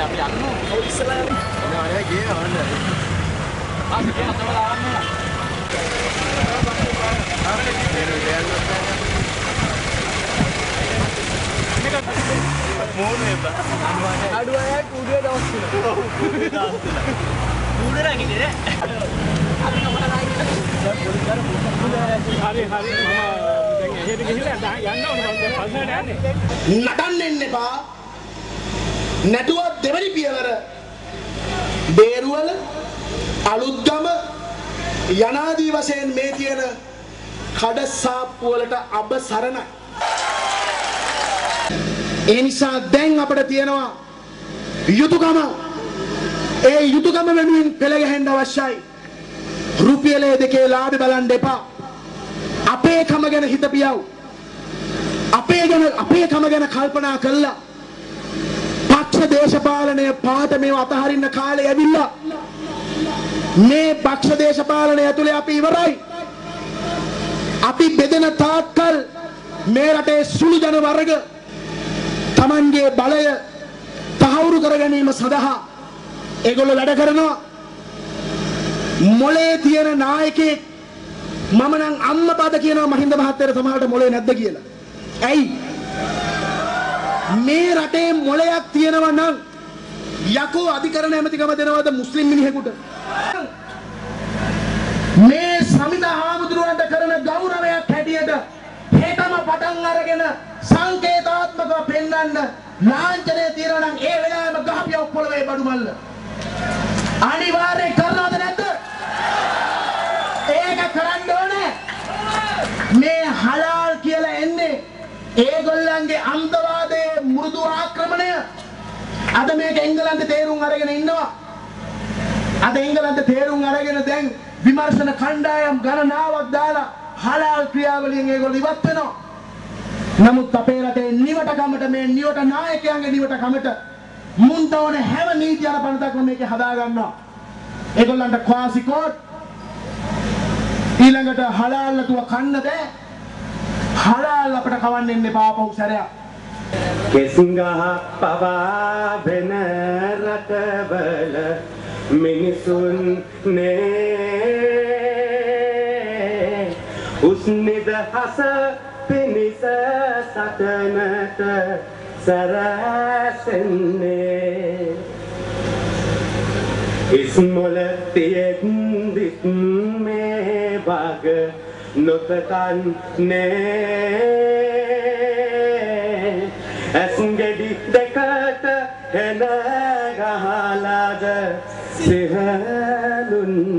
අපි යන්න ඕනේ ඉස්සලා නෑ ගියේ වන්න අපි කියන තමයි ආවන්නේ මෝනේ බා අඩුවයක් උඩේ දවස් තුන උඩේ නැගිටින්නේ අපි නමලා හරි මම දැන් එහෙට ගිහිල්ලා යන්න ඕනේ මම පස්සට යන්නේ නටන්න එන්න එපා නැතුව දෙවනි පියවර බේරුවල අලුත්ගම යනාදී වශයෙන් මේ තියෙන කඩසාප්පු වලට අබ සරණයි. ඒ නිසා දැන් අපිට තියෙනවා යුතුයකම. ඒ යුතුයකම වෙනුවෙන් පෙළ ගැහෙන්න අවශ්‍යයි. රුපියල දෙකේ ලාභ බලන්න එපා. අපේ කම ගැන හිත පියව්. අපේ කම ගැන කල්පනා කළා. පක්ෂ දේශපාලනය පාට මේව අතහරින්න කාලේ ඇවිල්ලා. මේ පක්ෂ දේශපාලනය ඇතුලේ අපි ඉවරයි. අපි බෙදෙන තාක්කල් මේ රටේ සුළු ජන වර්ග තමන්ගේ බලය තහවුරු කර ගැනීම සඳහා ඒගොල්ලෝ වැඩ කරනවා. මොලේ තියෙන නායකයෙක් මම නම් අම්මපාද කියනවා මහින්ද මහත්තයාට සමහරට මොලේ නැද්ද කියලා. ඇයි? මේ රටේ මොලයක් තියෙනවා නම් යකෝ අධිකරණ ඇමතිකම දෙනවද මුස්ලිම් මිනිහෙකුට? මේ සමිත හාමුදුරුවන්ට කරන ගෞරවයක් හැටියට හෙටම පටන් අරගෙන සංකේතාත්මකව පෙන්වන්න ලාංඡනය තියනවා නම් ඒ වෙලාවෙම ගහපිය ඔක්කොලවේ බඩු මල්ල අනිවාර්යයෙන් කරනවද නැද්ද? ඒක කරන්න ඕනේ. මේ හලාල් කියලා එන්නේ ඒගොල්ලන්ගේ අන්තවාදයේ මෘදු ආක්‍රමණය. අද මේක එංගලන්තේ තේරුම් අරගෙන ඉන්නවා. අද එංගලන්තේ තේරුම් අරගෙන දැන් විමර්ශන කණ්ඩායම් ගණනාවක් දාලා හලාල් ක්‍රියාවලියෙන් ඒගොල්ලෝ ඉවත් වෙනවා. නමුත් අපේ රටේ නිවටකමට මේ නිවට නායකයන්ගේ නිවටකමට මුන්ට ඕන හැම නීති අරපනතක්ම මේකේ හදා ගන්නවා. ඒගොල්ලන්ට ක්වාසි කෝඩ් ඊළඟට හලාල් නැතුව කන්න බෑ. හලාල් අපිට කවන්න එන්න එපා පව් සැරයක්. කෙසුංගහ පවා වෙන රටවල මිනිසුන් නේ උස්නිදහස පිනිස සටනට සරසන්නේ ඉස්මොල තියෙද්දිත් මේ වග නොතකන්නේ ඇස්ගෙඩි දෙකට හෙන ගහලාද සිහලුන්නේ